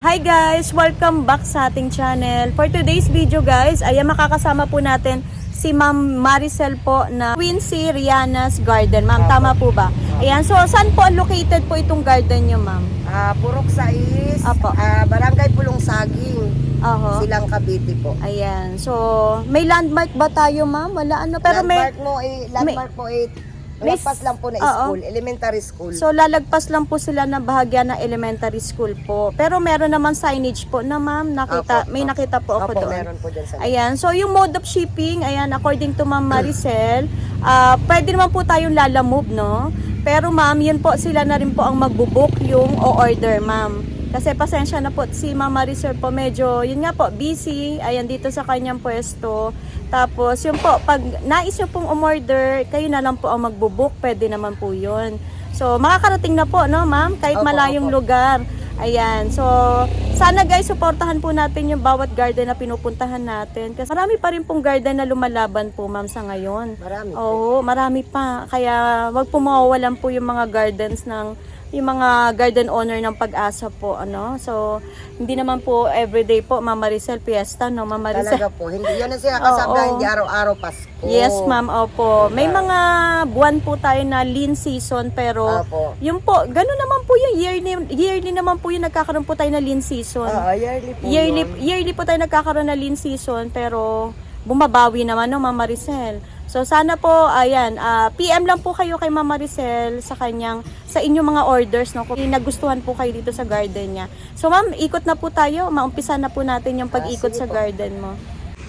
Hi guys! Welcome back sa ating channel. For today's video guys, ayan makakasama po natin si Ma'am Maricel po na Quincy Riana's Garden. Ma'am, tama po ba? Ayan, so saan po located po itong garden nyo, ma'am? Purok Sais, Apo. Barangay Pulong Saging, Oho. Silang Cavite po. Ayan, so may landmark ba tayo, ma'am? Wala ano, pero Landmark po ay lagpas lang po na Oo. school, elementary school. So lalagpas lang po sila ng bahagya ng elementary school po. Pero meron naman signage po na ma'am, nakita, Opo, may opo. nakita po ako Opo, doon. meron po dyan sa Ayan, so yung mode of shipping, ayan, according to Ma'am Maricel, pwede naman po tayong lalamove, no? Pero ma'am, yun po, sila na rin po ang magbubook yung o-order, ma'am. Kasi pasensya na po si Ma'am Maricel po, medyo, yun nga po, busy, ayan, dito sa kanyang pwesto. Tapos, yun po, pag nais nyo pong umorder, kayo na lang po ang magbubook, pwede naman po yun. So, makakarating na po, no, ma'am? Kahit Opo, malayong opo. lugar. Ayan, so sana guys, supportahan po natin yung bawat garden na pinupuntahan natin. Kasi marami pa rin pong garden na lumalaban po, ma'am, sa ngayon. Marami po. Oo, marami pa. Kaya wag po mawawalan po yung mga gardens ng yung mga garden owner ng Pag-asa po, ano. So, hindi naman po everyday po, Ma'am Maricel, fiesta, no, Ma'am Maricel. Talaga po. Hindi, yun ang sinakasabi, Oo. hindi araw-araw Pasko. Yes, ma'am, opo. May mga buwan po tayo na lean season, pero Opo. yung po, gano'n naman po yung yearly naman po yung nagkakaroon po tayo na lean season. Yearly po Yearly, yun. yearly po tayo nagkakaroon na lean season, pero bumabawi naman, no, Ma'am Maricel. So sana po, ayan, PM lang po kayo kay Ma'am Maricel sa inyong mga orders, no, kung nagustuhan po kayo dito sa garden niya. So ma'am, ikot na po tayo, maumpisa na po natin yung pag-ikot Sige sa po. garden mo.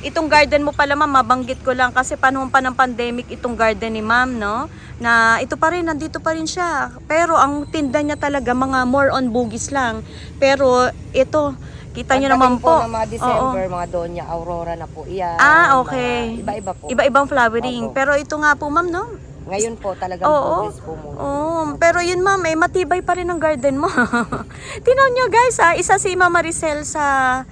Itong garden mo pala, ma'am, mabanggit ko lang kasi panahon pa ng pandemic itong garden ni ma'am, no? Na ito pa rin, nandito pa rin siya. Pero ang tinda niya talaga, mga more on bugis lang. Pero ito, kita niyo naman Pagdating po. ng mga December, mga Doña Aurora na po iyan. Okay. Mga Iba-iba po. Iba-ibang flowering. Opo. Pero ito nga po, ma'am, no? Ngayon po, talagang Oo. bugis po muna. Oo, pero yun ma'am, matibay pa rin ang garden mo. Tingnan nyo guys, isa si Ma'am Maricel sa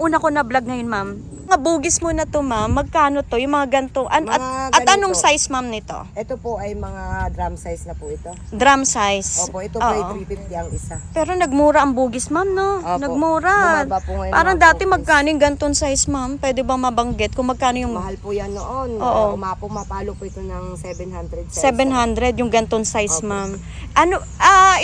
una ko na vlog ngayon, ma'am. Mga bugis mo na to, ma'am. Magkano to? Yung mga ganito. At Mga anong ganito. size, ma'am, nito? Ito po ay mga drum size na po ito. Drum size. Opo, ito po ay Oo. 350 ang isa. Pero nagmura ang bugis, ma'am, no? Opo. Nagmura. Bumaba po ngayon Parang mga dati bugis. magkano yung ganitong size, ma'am? Pwede bang mabanggit kung magkano yung Mahal po yan noon. Oo. Mapalo po ito ng 700 size. 700 yung ganitong size, Opo. ma'am. Ano,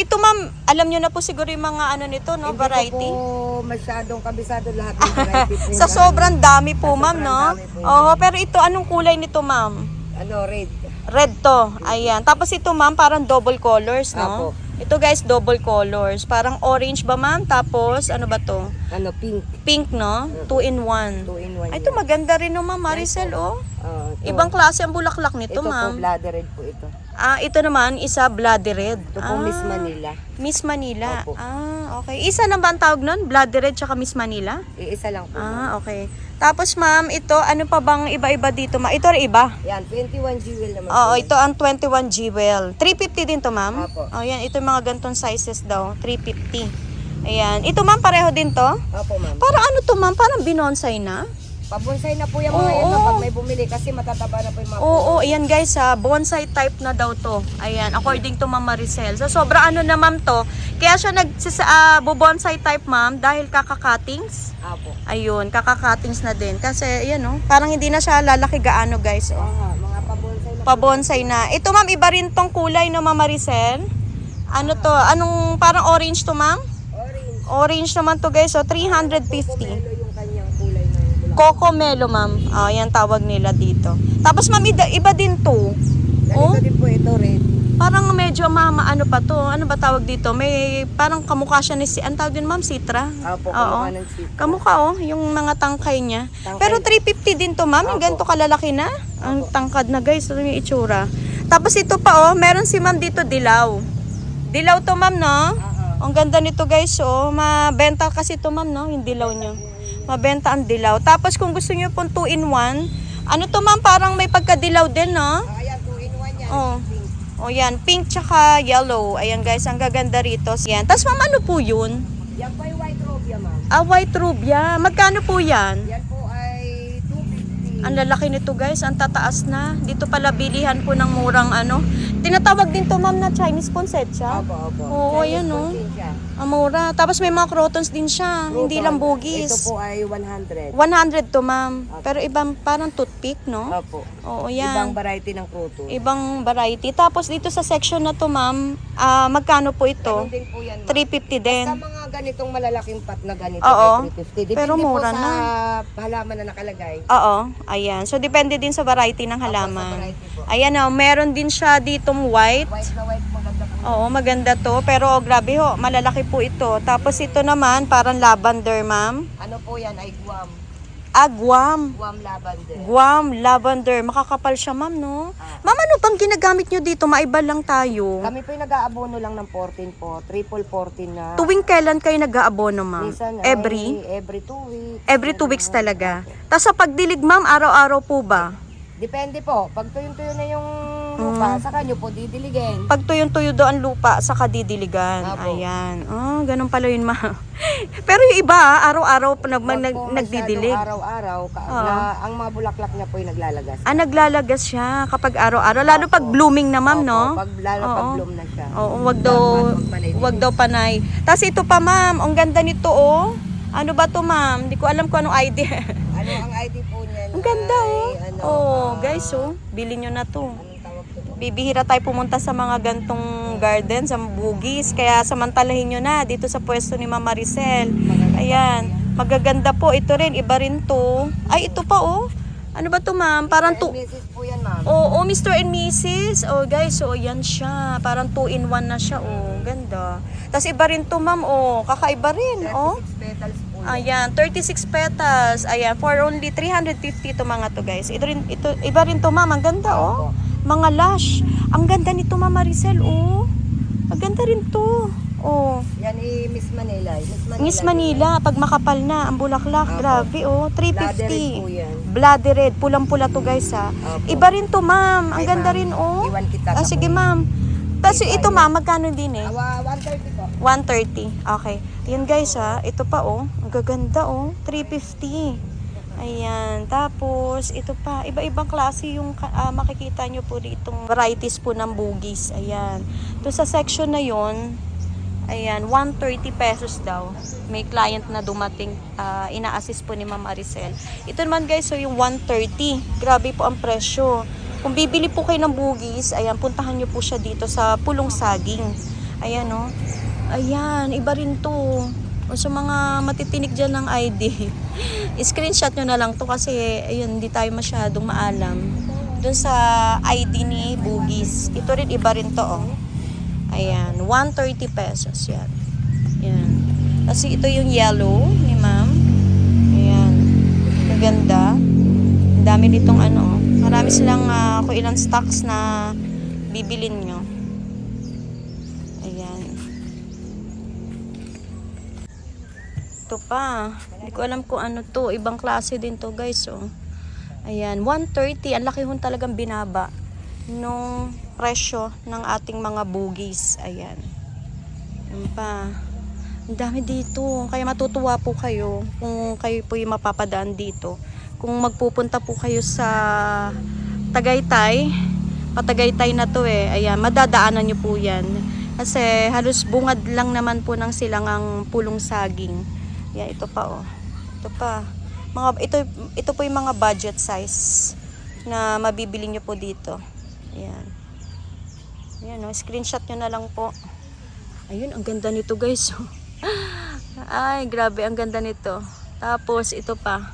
ito ma'am, alam nyo na po siguro yung mga ano nito, no? Hindi Variety. ko po masyadong kabisado lahat ng variety. Sa sobrang dami po, Sa ma'am, no? sobrang dami po yun. Oo, pero ito, anong kulay nito, ma'am? Red. Red to. Ayan. Tapos ito, ma'am, parang double colors, no? Apo. Ito, guys, double colors. Parang orange ba, ma'am? Tapos, ano ba to? Pink. Pink, no? 2-in-1. 2-in-1. Ay, ito maganda rin, no, ma'am, Maricel, oh. Ibang klase ang bulaklak nito, ito po, ma'am. bloody red po ito. Ito naman, isa bloody red. Ito po, Miss Manila. Miss Manila. Opo. Okay. Isa na ba ang tawag nun? Bloody red tsaka Miss Manila? Iisa lang po. Okay. Tapos ma'am, ito, ano pa bang iba-iba dito? Ito rin iba. Yan, 21 jewel naman. Oo, po yan. ito ang 21 jewel. 350 din to, ma'am? Opo. Yan, ito yung mga gantong sizes daw. 350. Ayan. Ito, ma'am, pareho din to? Opo, ma'am. Parang ano to, ma'am? Parang binonsai na? Pabonsay na po yung mga Oo. ito pag may bumili kasi matataba na po yung mga Oo, ayan guys, bonsai type na daw to. Ayan, according to Ma'am Maricel. So, sobra ano na ma'am to. Kaya siya bonsai type, ma'am, dahil kaka-cuttings. Apo. Ayun, kaka-cuttings na din. Kasi, ayan, oh, parang hindi na siya lalaki gaano, guys. Oh. Mga pabonsay na. Pabonsai na. Ito, ma'am, iba rin tong kulay, no, Ma'am Maricel? Ano to? Anong, parang orange to, ma'am? Orange. Orange naman to, guys. So, 350. Pomelo yung kanyang kulay ng bulaklak. Coco Melo, ma'am. Yan tawag nila dito. Tapos, ma'am, iba din to. Oh? Ganito din po ito, red. Parang medyo ano pa to? Ano ba tawag dito? May parang kamukha siya ni ang tawag din, ma'am, Citra. Apo, Oo. kamukha ng sweet. Kamukha, oh, yung mga tangkay niya. Tangkay. Pero 350 din to, ma'am. Yung Opo. ganito kalalaki na. Ang tangkad na, guys. Ito yung itsura. Tapos ito pa, oh, meron si ma'am dito, dilaw. Dilaw to, ma'am, no? Ang ganda nito, guys. Oh, mabenta kasi to, ma'am, no? Yung dilaw nyo. Mabenta ang dilaw. Tapos kung gusto nyo pong 2-in-1, ano to, ma'am? Parang may pagkadilaw din, no? Ayan, 2-in-1 yan. Oh. Pink. O yan, pink tsaka yellow. Ayan guys, ang gaganda rito. Yan. Tapos ma'am, ano po yun? Yan po yung white robia, ma'am. White rubia. Magkano po yan? Yan po ay 250. Ang lalaki nito guys, ang tataas na. Dito pala bilihan po ng murang ano. Tinatawag din to ma'am na Chinese poinsettia. Opo, opo. Oo, Chinese ayan, oh. pumpkin siya. Ang mura. Tapos may mga crotons din siya. Hindi lang Ito bugis. po ay 100. 100 to ma'am. Pero ibang parang toothpick, no? Opo. Oo, Ibang yan. variety ng kruto. Ibang variety. Tapos dito sa section na to ma'am, magkano po ito? Ganun din po yan, ma'am. 350 din. Sa mga ganitong malalaking pot na ganito, Oo. 350. Depende Pero mura po na. sa halaman na nakalagay. Oo, ayan. So, depende din sa variety ng halaman. variety po. Ayan o, meron din siya ditong white. White na white, maganda po. Oo, maganda to. Pero grabe ho, malalaki po ito. Tapos ito naman, parang lavender, ma'am. Ano po yan ay guam. Guam. Guam lavender. Guam, lavender. Makakapal siya, ma'am, no? Ma'am, ano pang ginagamit nyo dito? Maiba lang tayo. Kami po yung nag-aabono lang ng 14 po. Triple 14 na. Tuwing kailan kayo nag-aabono, ma'am? Minsan ay every 2 weeks. Every 2 weeks talaga. Tapos sa pagdilig, ma'am, araw-araw po ba? Depende po. Pag tuyong-tuyo na yung lupa, saka nyo po didiligin. Pag tuyong-tuyo do ang lupa, saka didiligan. Apo. Ayan. Oh, ganun pala yun, ma'am. Pero yung iba, araw-araw pa Wag po nagdidilig. masyadong araw-araw. Na, ang mga bulaklak niya po yung naglalagas. Naglalagas siya kapag araw-araw. Lalo pag blooming na, ma'am, no? Lalo pag Oo. bloom na siya. Oo, wag daw panay. Tapos ito pa, ma'am. Ang ganda nito, oh. Ano ba to, ma'am? Hindi ko alam kung anong ID. Ano ang ID po niyan? Ang ganda, oh. Ay, ano, Oh, guys, oh. Bilhin nyo na to. anong tawag po? Bibihira tayo pumunta sa mga gantong garden, sa bugis. Kaya samantalahin nyo na dito sa pwesto ni Ma'am Maricel. Ayan. Magaganda po. Ito rin. Iba rin to. Ay, ito pa, oh. Ano ba to, ma'am? Parang to... Mrs. po yan, ma'am. Oo, Mr. and Mrs. Oh, guys, so yan siya. Parang 2-in-1 na siya, oh. Ganda. Tapos iba rin to, ma'am, oh. Kakaiba rin, oh. 36 petals po yan. Ayan, 36 petals. Ayan, for only 350 to mga to, guys. Ito, iba rin to, ma'am. Ang ganda, oh. Mga lush. Ang ganda nito, Ma'am Maricel, oh. Ang ganda rin to. Oh. Yan Miss Manila. Miss Manila, pag makapal na, ang bulaklak, Apo. grabe, oh. Ladder po 350. yan. Bloody red. Pulang-pula to, guys, ha. Apo. Iba rin to, ma'am. Ang Ay, ganda ma'am. rin, oh. Iwan kita. Sige, ma'am. Tapos ito, ma'am, magkano din eh? 130 po. 130. Okay. Yan guys ha. Ito pa oh. Ang gaganda oh. 350. Ayan. Tapos ito pa. Iba-ibang klase yung makikita nyo po ditong varieties po ng bugis. Ayan. Doon sa section na yon, ayan, 130 pesos daw. May client na dumating. Ina-assist po ni Ma'am Maricel. Ito naman guys, so yung 130. Grabe po ang presyo. Kung bibili po kayo ng bugis, ayan, puntahan nyo po siya dito sa Pulong Saging. Ayan, oh. Ayan, iba rin to. O sa mga matitinig dyan ng ID, screenshot nyo na lang to kasi, ayun, hindi tayo masyadong maalam. Doon sa ID ni bugis. Ito rin, iba rin to, oh. Ayan, 130 pesos yan. Ayan. Kasi ito yung yellow ni ma'am. Ayan. Maganda. Ang dami nitong ano, marami silang kung ilang stocks na bibilin nyo. Ayan. Ito pa. Hindi ko alam kung ano to. Ibang klase din to guys. Oh. Ayan. 130. Ang laki hon talagang binaba nung presyo ng ating mga bugis. Ayan. Ayan pa. Ang dami dito. Kaya matutuwa po kayo kung kayo po yung mapapadaan dito. Kung magpupunta po kayo sa Tagaytay, patagaytay na to eh. Ayan, madadaanan nyo po yan. Kasi halos bungad lang naman po ng silangang Pulong Saging. Ayan, ito pa oh. Ito pa. Ito po yung mga budget size na mabibili nyo po dito. Ayan. Ayan oh, screenshot nyo na lang po. Ayun, ang ganda nito guys. Ay, grabe, ang ganda nito. Tapos, ito pa.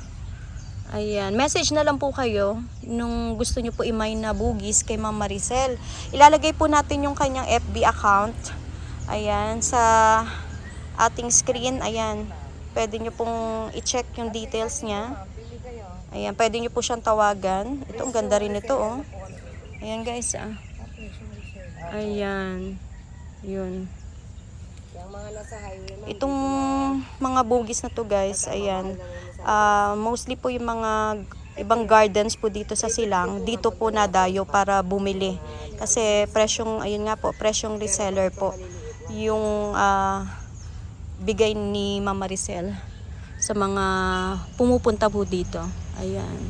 Ayan, message na lang po kayo nung gusto nyo po i-mine na bugis kay Ma'am Maricel. Ilalagay po natin yung kanyang FB account. Ayan, sa ating screen. Ayan, pwede nyo pong i-check yung details niya. Ayan, pwede nyo po siyang tawagan. Ito, ang ganda rin ito, oh. Ayan, guys, ah. Ayan. Yun. Yung mga nasa highway, ma'am, Itong mga bugis na to guys, ayan, mostly po yung mga ibang gardens po dito sa Silang, dito po nadayo para bumili. Kasi presyong, ayun nga po, presyong reseller po yung bigay ni Ma'am Maricel sa mga pumupunta po dito. Ayan.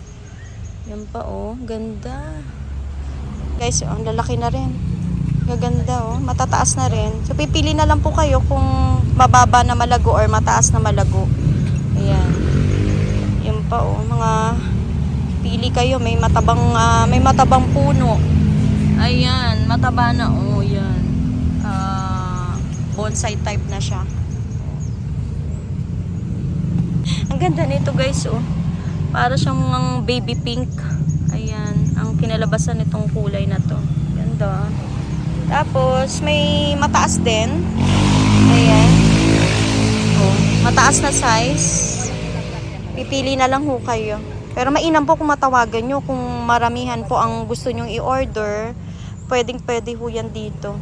Yan pa oh, ganda. Guys, ang lalaki na rin. Gaganda oh, matataas na rin. So pipili na lang po kayo kung mababa na malago or mataas na malago. Ayan. Yan pa oh, mga pili kayo, may matabang puno. Ayan, mataba na oh, yan. Bonsai type na siya. Ang ganda nito guys oh. Para siyang mga baby pink. Ayan, ang kinalabasan nitong kulay na to. Ganda. Tapos may mataas din. Ayan. Oh, mataas na size. Pipili na lang ho kayo. Pero mainam po kung matawagan nyo. Kung maramihan po ang gusto nyong i-order, pwede ho yan dito.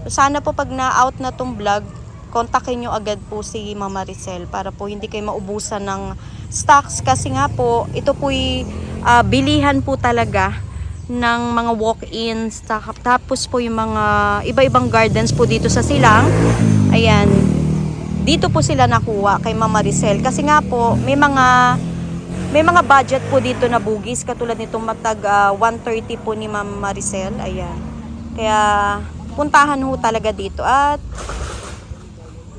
So, sana po pag na-out na tong vlog, kontakin nyo agad po si Mama Maricel para po hindi kayo maubusan ng stocks. Kasi nga po, ito po'y bilihan po talaga ng mga walk-ins. Tapos po yung mga iba-ibang gardens po dito sa Silang. Ayan. Dito po sila nakuha kay Mama Maricel. Kasi nga po, may mga budget po dito na bugis. Katulad nitong matag 130 po ni Mama Maricel. Ayan. Kaya puntahan ho talaga dito. At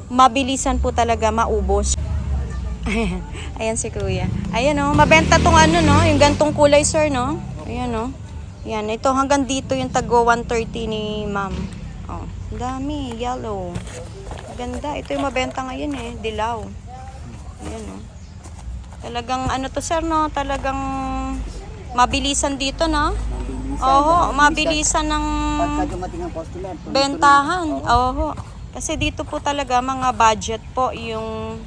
mabilisan po talaga maubos. Ayan. Ayan si Kuya. Ayan o. Mabenta tong ano no. Yung gantong kulay sir no. Ayan o. Ayan. Ito hanggang dito yung tago 130 ni Ma'am. Oh. Dami. Yellow. Ganda. Ito yung mabenta ngayon eh. Dilaw. Ayan o. Talagang ano to sir no, talagang mabilisan dito no. Oho, mabilisan ng Pagka dumating ang customer, bentahan. Oho. Kasi dito po talaga mga budget po yung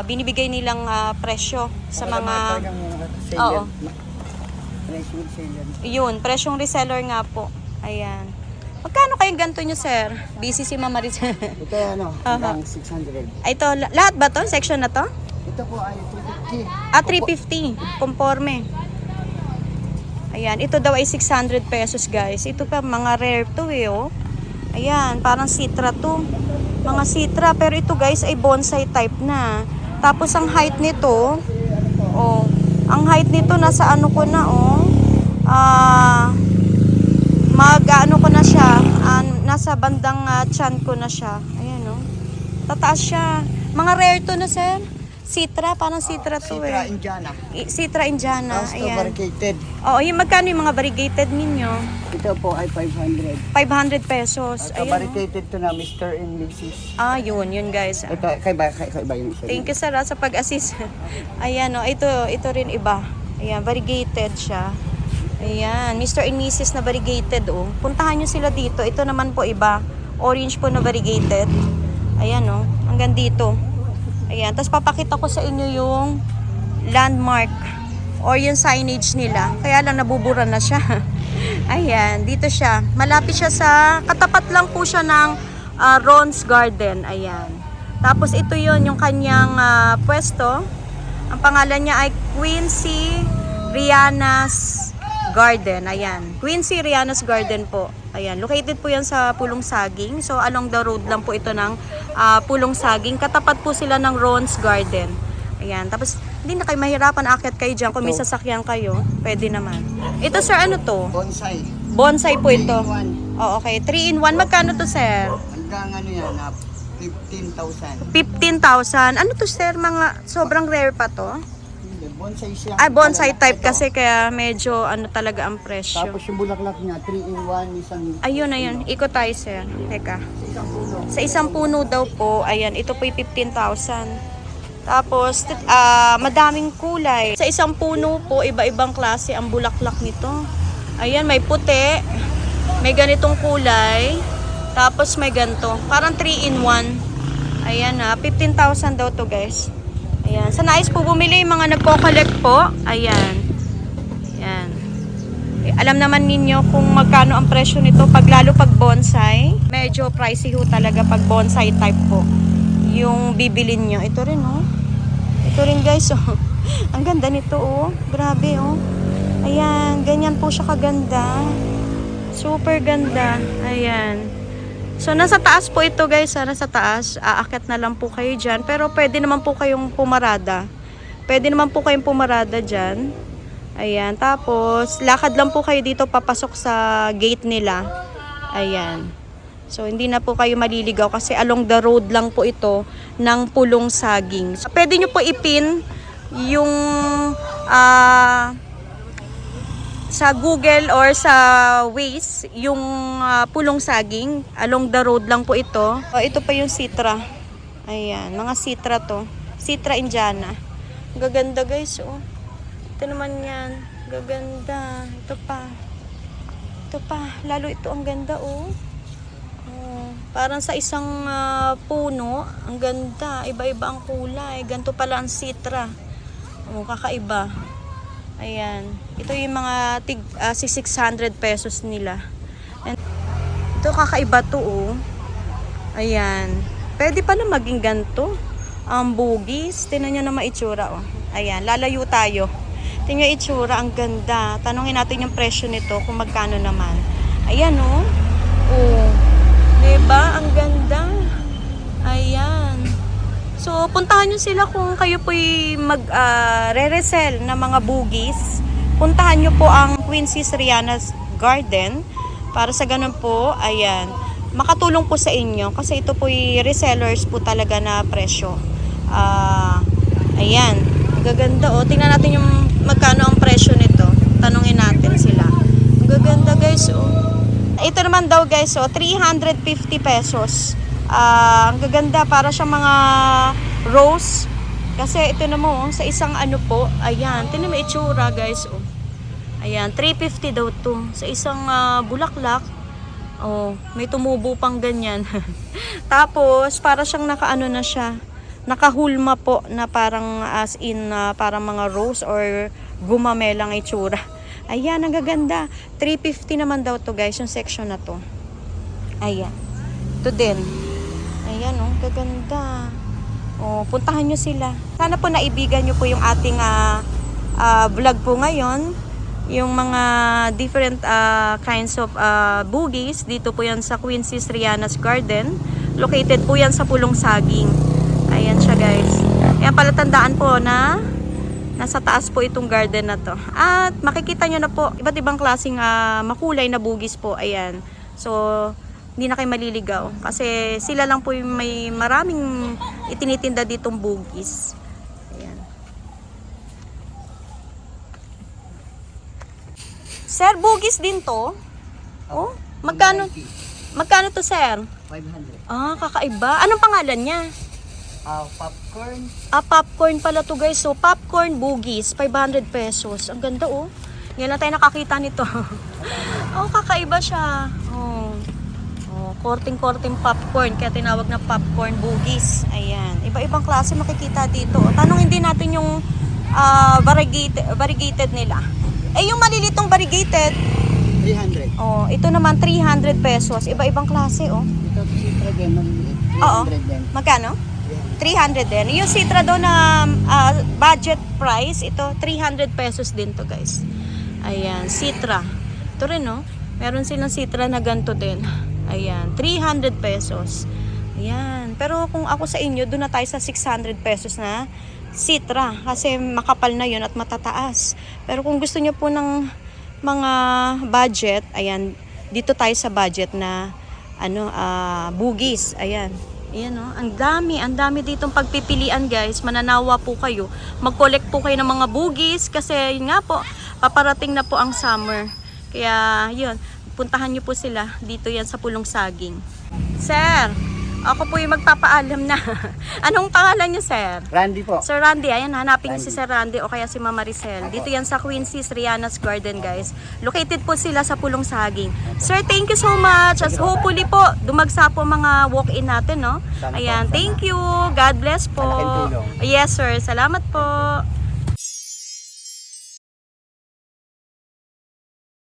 binibigay nilang presyo sa mga Oo. Yun, presyong reseller nga po. Ayan. Magkano kayong ganito nyo sir? Busy si Mama Maricel. Ito ano, hanggang 600. Ito, lahat ba to? Section na to? Ito po ay 250. 350. Conforme. Ayan. Ito daw ay 600 pesos guys. Ito pa mga rare to eh oh. Ayan. Parang citra to. Mga citra. Pero ito guys ay bonsai type na. Tapos ang height nito. Oh. Ang height nito nasa ano ko na oh. Mag-ano ko na siya. Nasa bandang chan ko na siya. Ayan oh. Tataas siya. Mga rare to na sir. Citra, parang citra to Citra eh. Indiana. Citra Indiana, Tapos ito ayan. variegated. Oo, yung magkano yung mga variegated ninyo? Ito po ay 500. 500 pesos. Ito Ayun. variegated to na Mr. and Mrs. Yun guys. Ito, kaiba yung isa. Thank you sir sa pag-assist. Ayan oh, ito rin iba. Ayan, variegated siya. Ayan, Mr. and Mrs. na variegated oh. Puntahan nyo sila dito. Ito naman po iba. Orange po na variegated. Ayan oh, hanggang dito. Ayan, tapos papakita ko sa inyo yung landmark or yung signage nila. Kaya lang nabubura na siya. Ayan, dito siya. Malapit siya sa, katapat lang po siya ng Ron's Garden. Ayan. Tapos ito yung kanyang pwesto. Ang pangalan niya ay Quincy Riana's Garden. Ayan. Quincy Riana's Garden po. Ayan. Located po yan sa Pulong Saging. So, along the road lang po ito ng Pulong Saging. Katapat po sila ng Ron's Garden. Ayan. Tapos, hindi na kayo mahirapan. Aakyat kayo dyan. Kung may sasakyan kayo, pwede naman. Ito, sir, ano to? Bonsai. Bonsai po ito. 3-in-1. Oh, okay. 3-in-1. Magkano to, sir? Hanggang ano yan, 15,000. 15,000. Ano to, sir? Mga sobrang rare pa to? Hindi, bonsai siya. Bonsai type Ito. kasi kaya medyo ano talaga ang presyo. Tapos yung bulaklak niya, 3-in-1, isang... Ayun. Ikot tayo, sir. Teka. Isang puno. Sa isang puno daw po, ayan, ito po yung 15,000. Tapos, madaming kulay. Sa isang puno po, iba-ibang klase ang bulaklak nito. Ayan, may puti, may ganitong kulay, tapos may ganito. Parang 3-in-1. Ayan 15,000 daw to guys. Ayan. Sa nais po bumili, yung mga nagko-collect po. Ayan. Ayan. Alam naman ninyo kung magkano ang presyo nito lalo pag bonsai. Medyo pricey ho talaga pag bonsai type po yung bibilin nyo. Ito rin oh. Ito rin guys oh. Ang ganda nito oh. Grabe oh. Ayan, ganyan po siya kaganda. Super ganda. Ayan. So nasa taas po ito guys, nasa taas. Aakyat na lang po kayo dyan. Pero pwede naman po kayong pumarada. Pwede naman po kayong pumarada dyan. Ayan, tapos lakad lang po kayo dito papasok sa gate nila. Ayan. So, hindi na po kayo maliligaw kasi along the road lang po ito ng Pulong Saging. So, pwede nyo po ipin yung sa Google or sa Waze, yung Pulong Saging. Along the road lang po ito. Ito pa yung Citra. Ayan, mga Citra to. Citra Indiana. Gaganda guys, oh. Ito naman yan. Gaganda. Ito pa. Ito pa. Lalo ito ang ganda, oh. Oh, parang sa isang puno. Ang ganda. Iba-iba ang kulay. Ganito pala ang Citra. Oh, kakaiba. Ayan. Ito yung mga 600 pesos nila. And ito kakaiba to, oh. Ayan. Pwede pa na maging ganito. Ang bugis. Tingnan nyo na maitsura, oh. Ayan. Lalayo tayo. Tingnan nyo itsura. Ang ganda. Tanungin natin yung presyo nito kung magkano naman. Ayan, oh. Oh. Diba? Ang ganda. Ayan. So, puntahan nyo sila kung kayo po'y re-resell ng mga bugis. Puntahan nyo po ang Quincy's Rihanna's Garden. Para sa ganun po, ayan, makatulong po sa inyo. Kasi ito po'y resellers po talaga na presyo. Ayan, gaganda, oh. Tingnan natin yung magkano ang presyo nito. Tanungin natin sila. Gaganda guys, oh. Ito naman daw guys, oh, 350 pesos. Ang gaganda, para siyang mga rose. Kasi ito na mo, sa isang ano po, ayan, tinan mo itsura guys, oh. Ayan, 350 daw to. Sa isang bulaklak, oh, may tumubo pang ganyan. Tapos, para siyang nakaano na siya, nakahulma po, na parang as in, parang mga rose or gumamelang itsura. Ayan, ang gaganda. 350 naman daw to guys, yung section na to. Ayan. Ito din. Ayan, oh, gaganda. Oh, puntahan nyo sila. Sana po naibigan nyo po yung ating vlog po ngayon. Yung mga different kinds of bugis. Dito po yan sa Quincy's Rihanna's Garden. Located po yan sa Pulong Saging. Ayan siya guys. Ayan, palatandaan po na nasa taas po itong garden na to. At makikita nyo na po, iba't ibang klaseng makulay na bugis po. Ayan. So, hindi na kayo maliligaw. Kasi sila lang po yung may maraming itinitinda ditong bugis. Ayan. Sir, bugis din to? Oh, magkano? Magkano to, sir? 500. Ah, kakaiba. Anong pangalan niya? Popcorn. Popcorn pala to guys. So, popcorn bugis, 500 pesos. Ang ganda, oh. Ngayon lang tayo nakakita nito. Oh, kakaiba siya. Oh. Oh, korting-korting popcorn. Kaya tinawag na popcorn bugis. Ayan. Iba-ibang klase makikita dito. Tanungin din natin yung variegated nila. Eh, yung malilitong variegated, 300. oh, ito naman 300 pesos. Iba-ibang klase, oh. Ito Citra din, maliliit. 300 Oo. din. Magkano? 300 din. Yung Citra daw na budget price, ito 300 pesos din to guys. Ayan, Citra. Ito rin, no? Meron silang Citra na ganito din. Ayan, 300 pesos. Ayan. Pero kung ako sa inyo, doon na tayo sa 600 pesos na Citra. Kasi makapal na yun at matataas. Pero kung gusto nyo po ng mga budget, ayan, dito tayo sa budget na bugis. Ayan. Ayan, oh. Ang dami ditong pagpipilian guys. Mananawa po kayo. Mag-collect po kayo ng mga bugis kasi yun nga po, paparating na po ang summer. Kaya yun, puntahan nyo po sila. Dito yan sa Pulong Saging. Sir, ako po yung magpapaalam na. Anong pangalan nyo, sir? Randy po. Sir Randy, ayan, hanapin niyo si Sir Randy o kaya si Mama Maricel. Dito yan sa Quincy's Rihanna's Garden, guys. Located po sila sa Pulong Saging. Sir, thank you so much. As hopefully po, dumagsa po mga walk-in natin, no? Ayan, thank you. God bless po. Malaking tulong. Yes, sir. Salamat po.